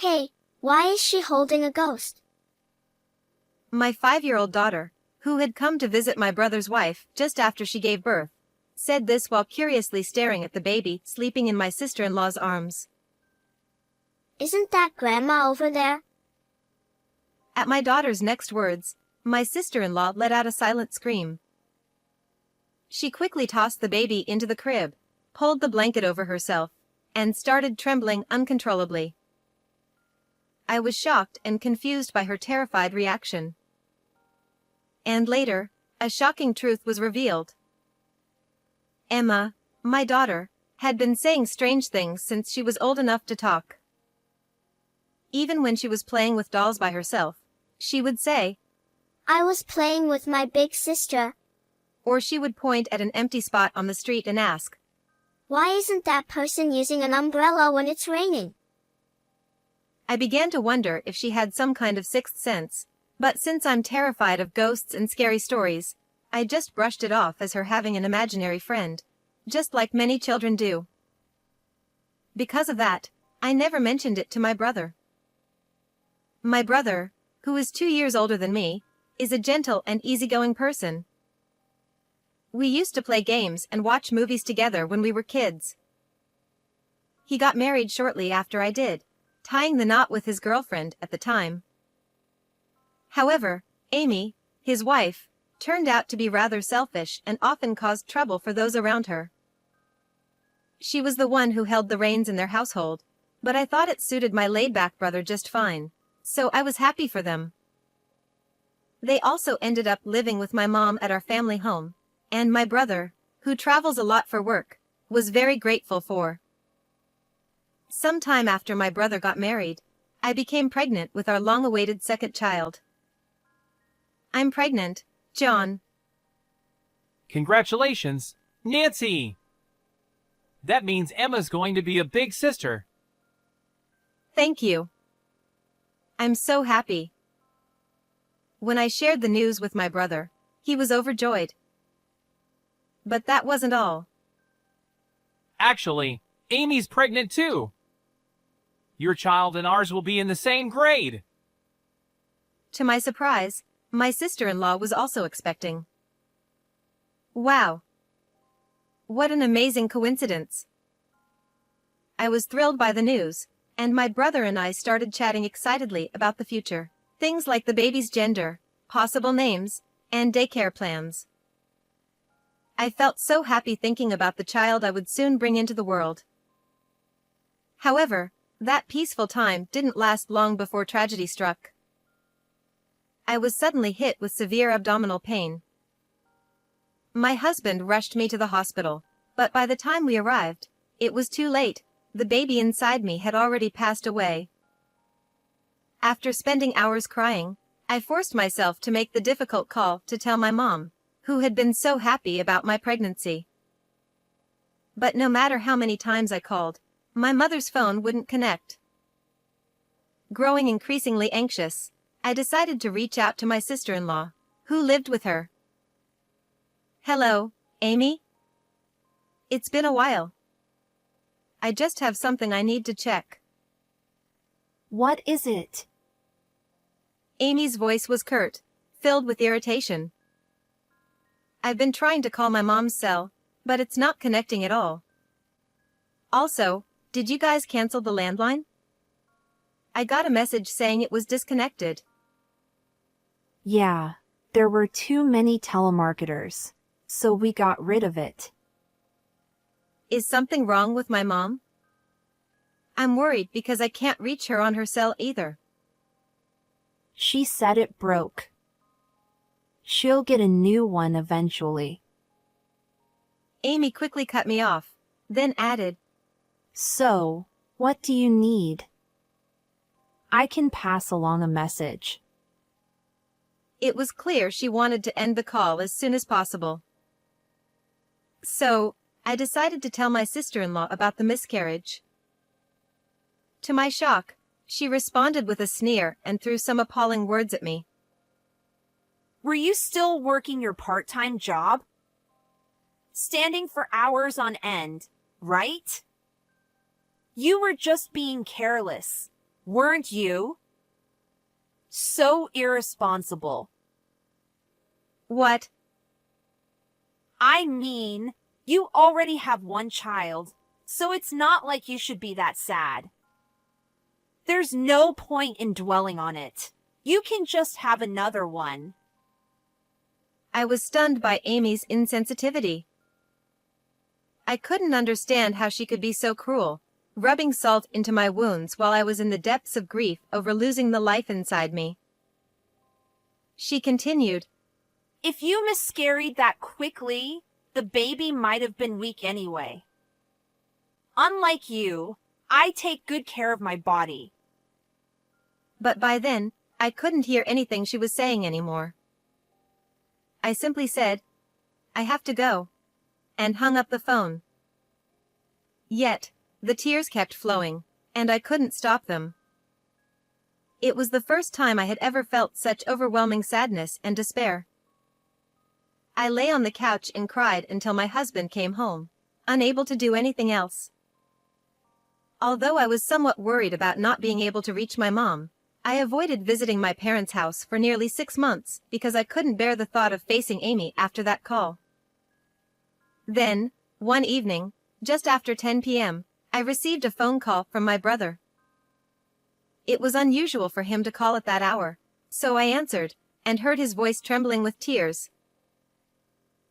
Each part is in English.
Hey, why is she holding a ghost? My 5-year-old daughter, who had come to visit my brother's wife just after she gave birth, said this while curiously staring at the baby sleeping in my sister-in-law's arms. Isn't that Grandma over there? At my daughter's next words, my sister-in-law let out a silent scream. She quickly tossed the baby into the crib, pulled the blanket over herself, and started trembling uncontrollably. I was shocked and confused by her terrified reaction. And later, a shocking truth was revealed. Emma, my daughter, had been saying strange things since she was old enough to talk. Even when she was playing with dolls by herself, she would say, I was playing with my big sister. Or she would point at an empty spot on the street and ask, Why isn't that person using an umbrella when it's raining? I began to wonder if she had some kind of sixth sense, but since I'm terrified of ghosts and scary stories, I just brushed it off as her having an imaginary friend, just like many children do. Because of that, I never mentioned it to my brother. My brother, who is 2 years older than me, is a gentle and easygoing person. We used to play games and watch movies together when we were kids. He got married shortly after I did, tying the knot with his girlfriend at the time. However, Amy, his wife, turned out to be rather selfish and often caused trouble for those around her. She was the one who held the reins in their household, but I thought it suited my laid-back brother just fine, so I was happy for them. They also ended up living with my mom at our family home, and my brother, who travels a lot for work, was very grateful for. Some time after my brother got married, I became pregnant with our long-awaited second child. I'm pregnant, John. Congratulations, Nancy! That means Emma's going to be a big sister. Thank you. I'm so happy. When I shared the news with my brother, he was overjoyed. But that wasn't all. Actually, Amy's pregnant too. Your child and ours will be in the same grade. To my surprise, my sister-in-law was also expecting. Wow! What an amazing coincidence. I was thrilled by the news, and my brother and I started chatting excitedly about the future. Things like the baby's gender, possible names, and daycare plans. I felt so happy thinking about the child I would soon bring into the world. However, that peaceful time didn't last long before tragedy struck. I was suddenly hit with severe abdominal pain. My husband rushed me to the hospital, but by the time we arrived, it was too late. The baby inside me had already passed away. After spending hours crying, I forced myself to make the difficult call to tell my mom, who had been so happy about my pregnancy. But no matter how many times I called, my mother's phone wouldn't connect. Growing increasingly anxious, I decided to reach out to my sister-in-law, who lived with her. Hello, Amy? It's been a while. I just have something I need to check. What is it? Amy's voice was curt, filled with irritation. I've been trying to call my mom's cell, but it's not connecting at all. Also, did you guys cancel the landline? I got a message saying it was disconnected. Yeah, there were too many telemarketers, so we got rid of it. Is something wrong with my mom? I'm worried because I can't reach her on her cell either. She said it broke. She'll get a new one eventually. Amy quickly cut me off, then added, So, what do you need? I can pass along a message. It was clear she wanted to end the call as soon as possible. So, I decided to tell my sister-in-law about the miscarriage. To my shock, she responded with a sneer and threw some appalling words at me. Were you still working your part-time job? Standing for hours on end, right? You were just being careless. Weren't you? So irresponsible. What? I mean, you already have one child, so it's not like you should be that sad. There's no point in dwelling on it. You can just have another one. I was stunned by Amy's insensitivity. I couldn't understand how she could be so cruel, rubbing salt into my wounds while I was in the depths of grief over losing the life inside me. She continued, If you miscarried that quickly, the baby might have been weak anyway. Unlike you, I take good care of my body. But by then, I couldn't hear anything she was saying anymore. I simply said, I have to go, and hung up the phone. Yet, the tears kept flowing, and I couldn't stop them. It was the first time I had ever felt such overwhelming sadness and despair. I lay on the couch and cried until my husband came home, unable to do anything else. Although I was somewhat worried about not being able to reach my mom, I avoided visiting my parents' house for nearly 6 months because I couldn't bear the thought of facing Amy after that call. Then, one evening, just after 10 p.m., I received a phone call from my brother. It was unusual for him to call at that hour, so I answered, and heard his voice trembling with tears.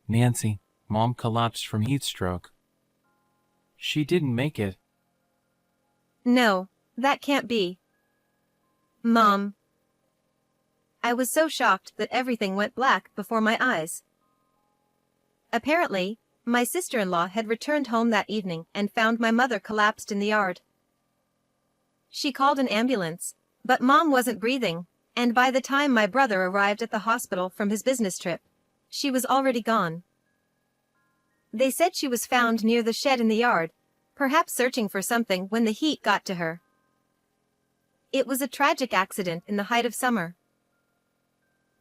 Nancy, Mom collapsed from heat stroke. She didn't make it. No, that can't be. Mom. I was so shocked that everything went black before my eyes. Apparently, my sister-in-law had returned home that evening and found my mother collapsed in the yard. She called an ambulance, but Mom wasn't breathing, and by the time my brother arrived at the hospital from his business trip, she was already gone. They said she was found near the shed in the yard, perhaps searching for something when the heat got to her. It was a tragic accident in the height of summer.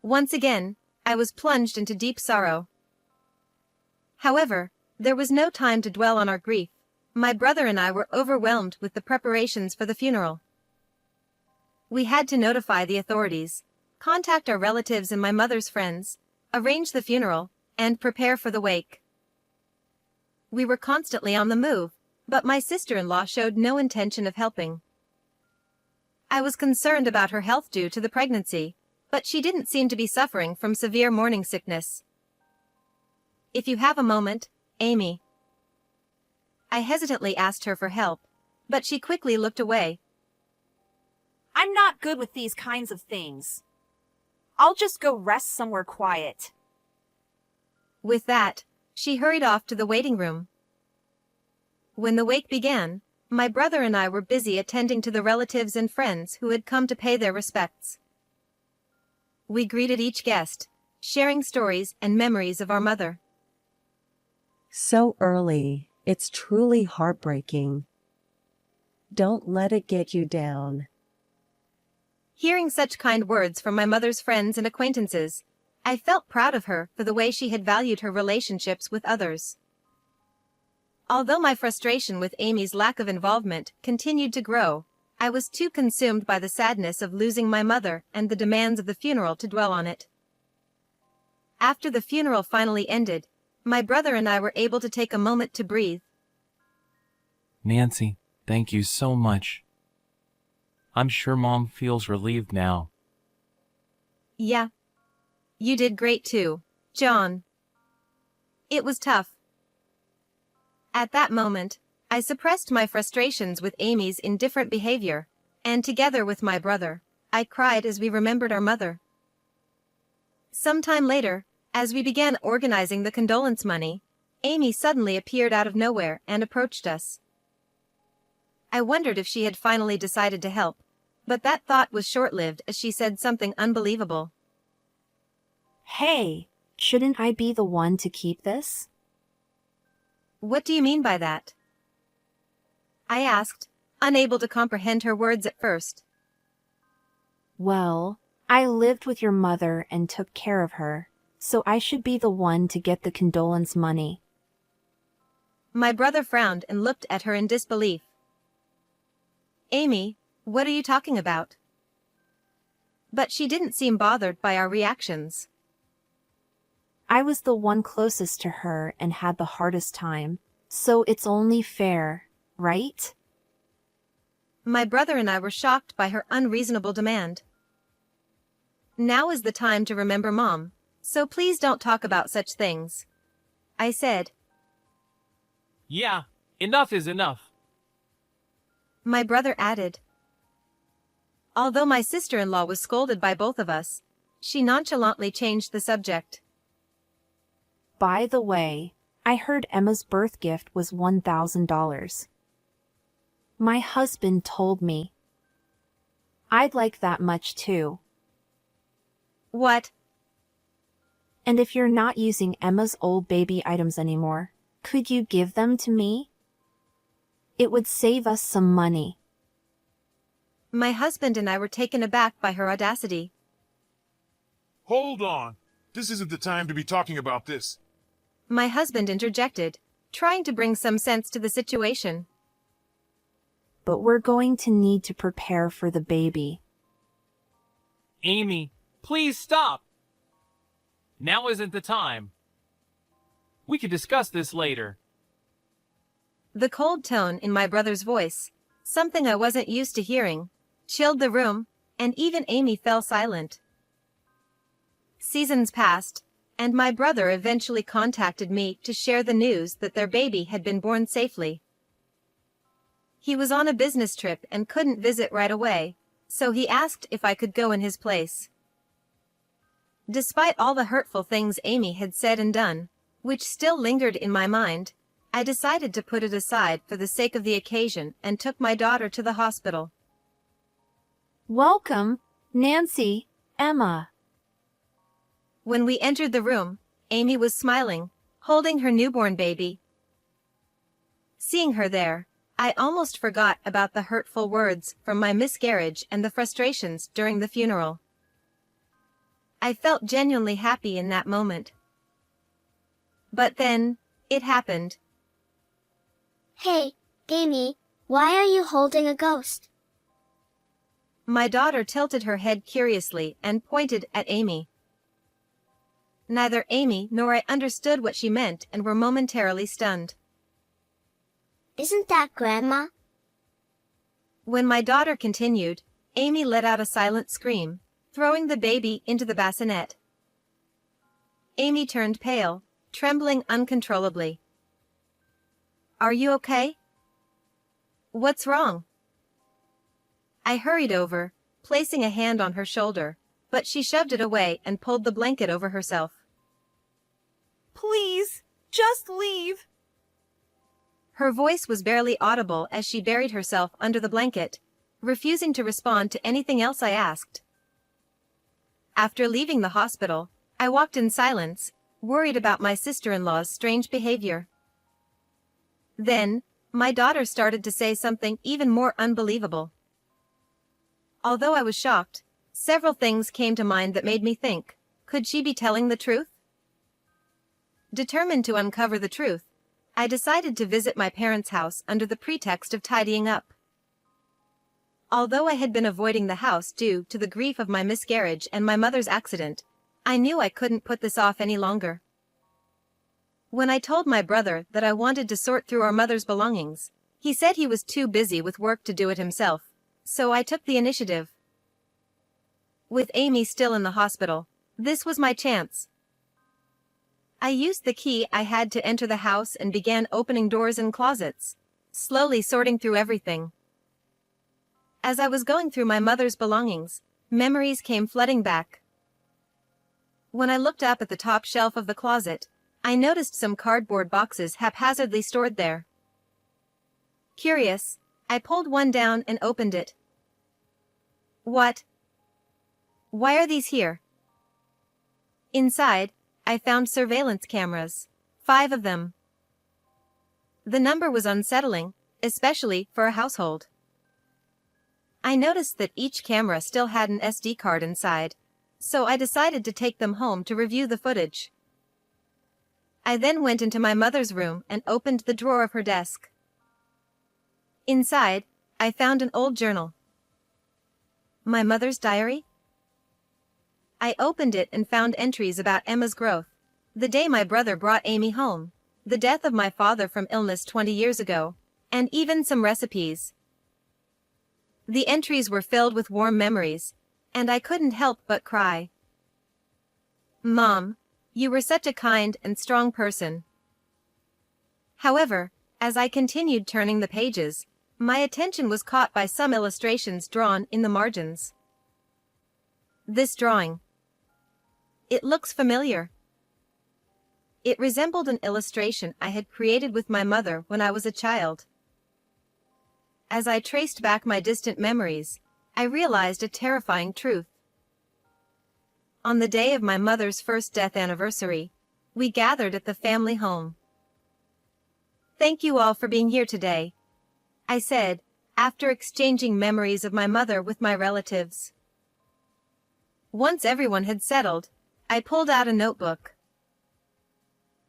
Once again, I was plunged into deep sorrow. However, there was no time to dwell on our grief. My brother and I were overwhelmed with the preparations for the funeral. We had to notify the authorities, contact our relatives and my mother's friends, arrange the funeral, and prepare for the wake. We were constantly on the move, but my sister-in-law showed no intention of helping. I was concerned about her health due to the pregnancy, but she didn't seem to be suffering from severe morning sickness. If you have a moment, Amy. I hesitantly asked her for help, but she quickly looked away. I'm not good with these kinds of things. I'll just go rest somewhere quiet. With that, she hurried off to the waiting room. When the wake began, my brother and I were busy attending to the relatives and friends who had come to pay their respects. We greeted each guest, sharing stories and memories of our mother. So early, it's truly heartbreaking. Don't let it get you down. Hearing such kind words from my mother's friends and acquaintances, I felt proud of her for the way she had valued her relationships with others. Although my frustration with Amy's lack of involvement continued to grow, I was too consumed by the sadness of losing my mother and the demands of the funeral to dwell on it. After the funeral finally ended, my brother and I were able to take a moment to breathe. Nancy, thank you so much. I'm sure Mom feels relieved now. Yeah. You did great too, John. It was tough. At that moment, I suppressed my frustrations with Amy's indifferent behavior, and together with my brother, I cried as we remembered our mother. Sometime later, as we began organizing the condolence money, Amy suddenly appeared out of nowhere and approached us. I wondered if she had finally decided to help, but that thought was short-lived as she said something unbelievable. Hey, shouldn't I be the one to keep this? What do you mean by that? I asked, unable to comprehend her words at first. Well, I lived with your mother and took care of her, so I should be the one to get the condolence money. My brother frowned and looked at her in disbelief. Amy, What are you talking about? But she didn't seem bothered by our reactions. I was the one closest to her and had the hardest time, so it's only fair, right? My brother and I were shocked by her unreasonable demand. Now is the time to remember Mom, so please don't talk about such things, I said. Yeah, enough is enough. My brother added. Although my sister-in-law was scolded by both of us, she nonchalantly changed the subject. By the way, I heard Emma's birth gift was $1,000. My husband told me. I'd like that much too. What? And if you're not using Emma's old baby items anymore, could you give them to me? It would save us some money. My husband and I were taken aback by her audacity. Hold on. This isn't the time to be talking about this. My husband interjected, trying to bring some sense to the situation. But we're going to need to prepare for the baby. Amy, please stop. Now isn't the time. We could discuss this later. The cold tone in my brother's voice, something I wasn't used to hearing, chilled the room, and even Amy fell silent. Seasons passed, and my brother eventually contacted me to share the news that their baby had been born safely. He was on a business trip and couldn't visit right away, so he asked if I could go in his place. Despite all the hurtful things Amy had said and done, which still lingered in my mind, I decided to put it aside for the sake of the occasion and took my daughter to the hospital. Welcome, Nancy, Emma. When we entered the room, Amy was smiling, holding her newborn baby. Seeing her there, I almost forgot about the hurtful words from my miscarriage and the frustrations during the funeral. I felt genuinely happy in that moment. But then, it happened. Hey, Amy, why are you holding a ghost? My daughter tilted her head curiously and pointed at Amy. Neither Amy nor I understood what she meant and were momentarily stunned. Isn't that Grandma? When my daughter continued, Amy let out a silent scream, throwing the baby into the bassinet. Amy turned pale, trembling uncontrollably. Are you okay? What's wrong? I hurried over, placing a hand on her shoulder, but she shoved it away and pulled the blanket over herself. Please, just leave. Her voice was barely audible as she buried herself under the blanket, refusing to respond to anything else I asked. After leaving the hospital, I walked in silence, worried about my sister-in-law's strange behavior. Then, my daughter started to say something even more unbelievable. Although I was shocked, several things came to mind that made me think, could she be telling the truth? Determined to uncover the truth, I decided to visit my parents' house under the pretext of tidying up. Although I had been avoiding the house due to the grief of my miscarriage and my mother's accident, I knew I couldn't put this off any longer. When I told my brother that I wanted to sort through our mother's belongings, he said he was too busy with work to do it himself, so I took the initiative. With Amy still in the hospital, this was my chance. I used the key I had to enter the house and began opening doors and closets, slowly sorting through everything. As I was going through my mother's belongings, memories came flooding back. When I looked up at the top shelf of the closet, I noticed some cardboard boxes haphazardly stored there. Curious, I pulled one down and opened it. What? Why are these here? Inside, I found surveillance cameras, 5 of them. The number was unsettling, especially for a household. I noticed that each camera still had an SD card inside, so I decided to take them home to review the footage. I then went into my mother's room and opened the drawer of her desk. Inside, I found an old journal. My mother's diary? I opened it and found entries about Emma's growth, the day my brother brought Amy home, the death of my father from illness 20 years ago, and even some recipes. The entries were filled with warm memories, and I couldn't help but cry. Mom, you were such a kind and strong person. However, as I continued turning the pages, my attention was caught by some illustrations drawn in the margins. This drawing. It looks familiar. It resembled an illustration I had created with my mother when I was a child. As I traced back my distant memories, I realized a terrifying truth. On the day of my mother's first death anniversary, we gathered at the family home. Thank you all for being here today, I said, after exchanging memories of my mother with my relatives. Once everyone had settled, I pulled out a notebook.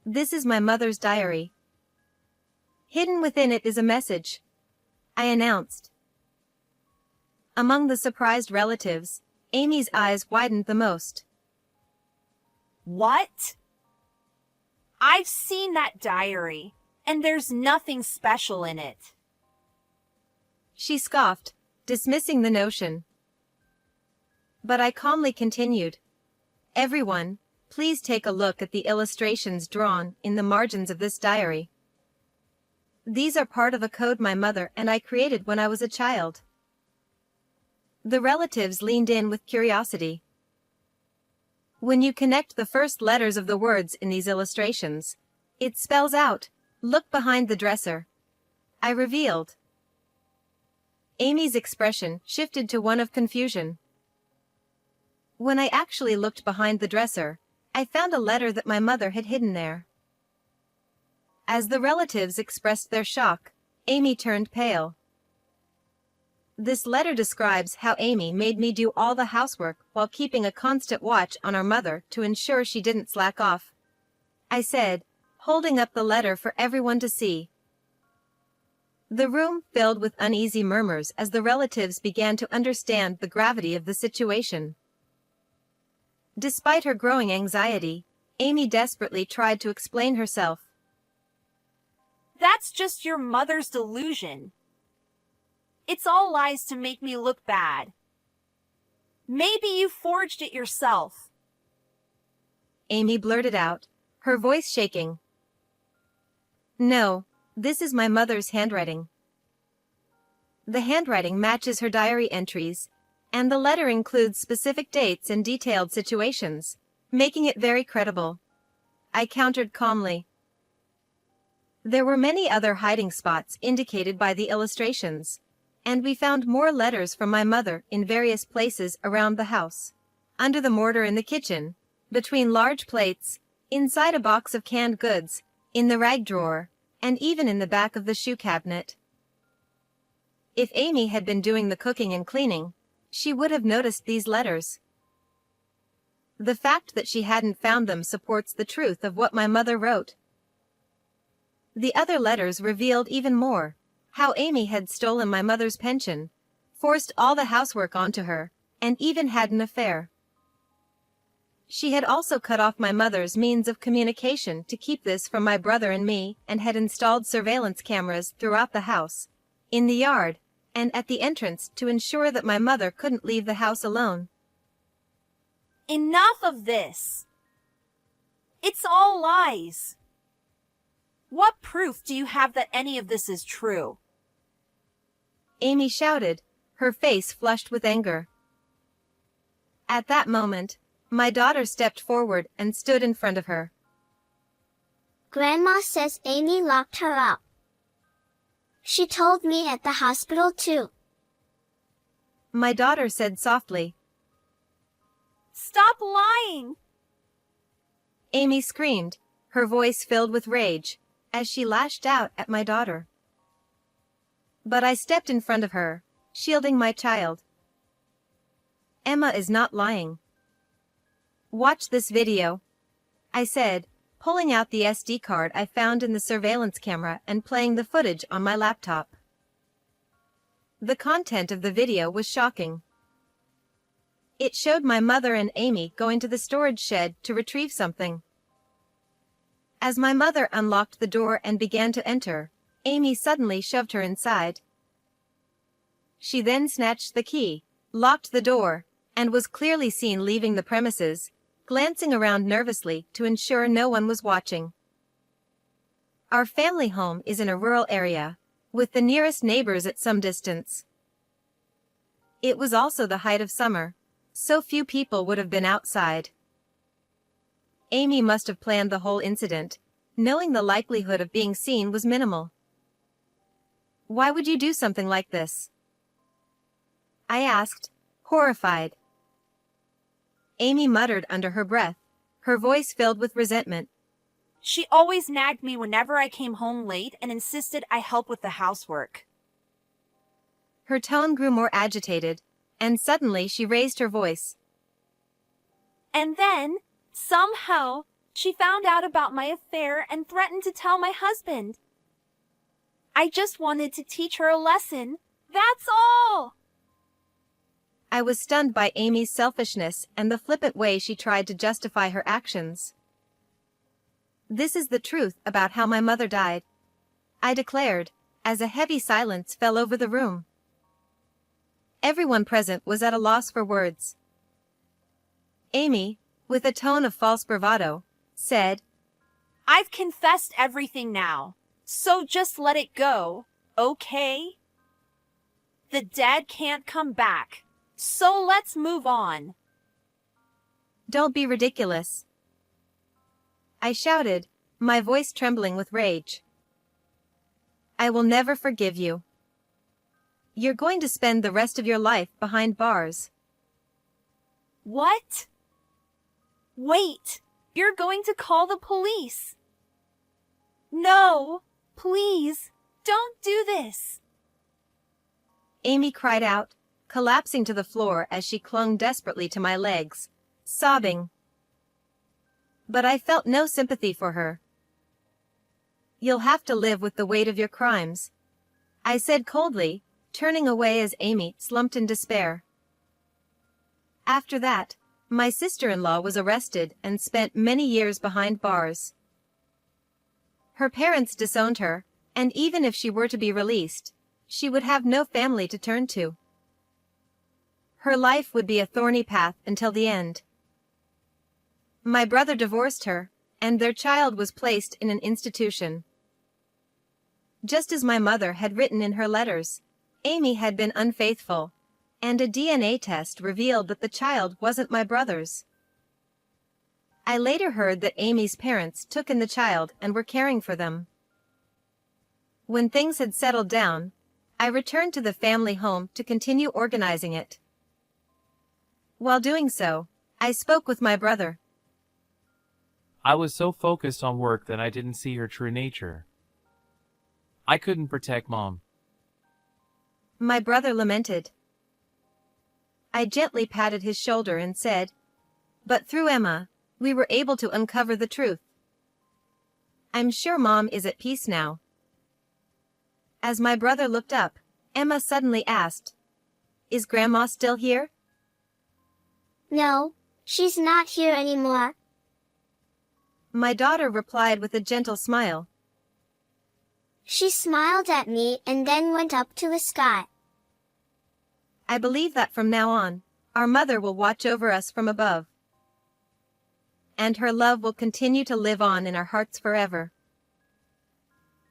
This is my mother's diary. Hidden within it is a message, I announced. Among the surprised relatives, Amy's eyes widened the most. What? I've seen that diary, and there's nothing special in it. She scoffed, dismissing the notion. But I calmly continued. Everyone, please take a look at the illustrations drawn in the margins of this diary. These are part of a code my mother and I created when I was a child. The relatives leaned in with curiosity. When you connect the first letters of the words in these illustrations, it spells out, "Look behind the dresser," I revealed. Amy's expression shifted to one of confusion. When I actually looked behind the dresser, I found a letter that my mother had hidden there. As the relatives expressed their shock, Amy turned pale. This letter describes how Amy made me do all the housework while keeping a constant watch on our mother to ensure she didn't slack off, I said, holding up the letter for everyone to see. The room filled with uneasy murmurs as the relatives began to understand the gravity of the situation. Despite her growing anxiety, Amy desperately tried to explain herself. That's just your mother's delusion. It's all lies to make me look bad. Maybe you forged it yourself. Amy blurted out, her voice shaking. No, this is my mother's handwriting. The handwriting matches her diary entries, and the letter includes specific dates and detailed situations, making it very credible. I countered calmly. There were many other hiding spots indicated by the illustrations, and we found more letters from my mother in various places around the house. Under the mortar in the kitchen, between large plates, inside a box of canned goods, in the rag drawer, and even in the back of the shoe cabinet. If Amy had been doing the cooking and cleaning, she would have noticed these letters. The fact that she hadn't found them supports the truth of what my mother wrote. The other letters revealed even more, how Amy had stolen my mother's pension, forced all the housework onto her, and even had an affair. She had also cut off my mother's means of communication to keep this from my brother and me, and had installed surveillance cameras throughout the house, in the yard, and at the entrance to ensure that my mother couldn't leave the house alone. Enough of this. It's all lies. What proof do you have that any of this is true? Amy shouted, her face flushed with anger. At that moment, my daughter stepped forward and stood in front of her. Grandma says Amy locked her up. She told me at the hospital too. My daughter said softly. Stop lying! Amy screamed, her voice filled with rage, as she lashed out at my daughter. But I stepped in front of her, shielding my child. Emma is not lying. Watch this video, I said, pulling out the SD card I found in the surveillance camera and playing the footage on my laptop. The content of the video was shocking. It showed my mother and Amy going to the storage shed to retrieve something. As my mother unlocked the door and began to enter, Amy suddenly shoved her inside. She then snatched the key, locked the door, and was clearly seen leaving the premises, glancing around nervously to ensure no one was watching. Our family home is in a rural area, with the nearest neighbors at some distance. It was also the height of summer, so few people would have been outside. Amy must have planned the whole incident, knowing the likelihood of being seen was minimal. Why would you do something like this? I asked, horrified. Amy muttered under her breath, her voice filled with resentment. She always nagged me whenever I came home late and insisted I help with the housework. Her tone grew more agitated, and suddenly she raised her voice. And then, somehow, she found out about my affair and threatened to tell my husband. I just wanted to teach her a lesson. That's all! I was stunned by Amy's selfishness and the flippant way she tried to justify her actions. This is the truth about how my mother died, I declared, as a heavy silence fell over the room. Everyone present was at a loss for words. Amy, with a tone of false bravado, said, I've confessed everything now, so just let it go, okay? The dead can't come back, so let's move on. Don't be ridiculous, I shouted, my voice trembling with rage. I will never forgive you. You're going to spend the rest of your life behind bars. What? Wait, you're going to call the police. No, please, don't do this. Amy cried out, collapsing to the floor as she clung desperately to my legs, sobbing. But I felt no sympathy for her. You'll have to live with the weight of your crimes, I said coldly, turning away as Amy slumped in despair. After that, my sister-in-law was arrested and spent many years behind bars. Her parents disowned her, and even if she were to be released, she would have no family to turn to. Her life would be a thorny path until the end. My brother divorced her, and their child was placed in an institution. Just as my mother had written in her letters, Amy had been unfaithful, and a DNA test revealed that the child wasn't my brother's. I later heard that Amy's parents took in the child and were caring for them. When things had settled down, I returned to the family home to continue organizing it. While doing so, I spoke with my brother. I was so focused on work that I didn't see her true nature. I couldn't protect Mom. My brother lamented. I gently patted his shoulder and said, but through Emma, we were able to uncover the truth. I'm sure Mom is at peace now. As my brother looked up, Emma suddenly asked, Is Grandma still here? No, she's not here anymore. My daughter replied with a gentle smile. She smiled at me and then went up to the sky. I believe that from now on, our mother will watch over us from above. And her love will continue to live on in our hearts forever.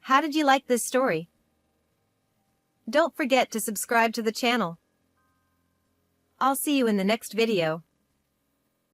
How did you like this story? Don't forget to subscribe to the channel. I'll see you in the next video.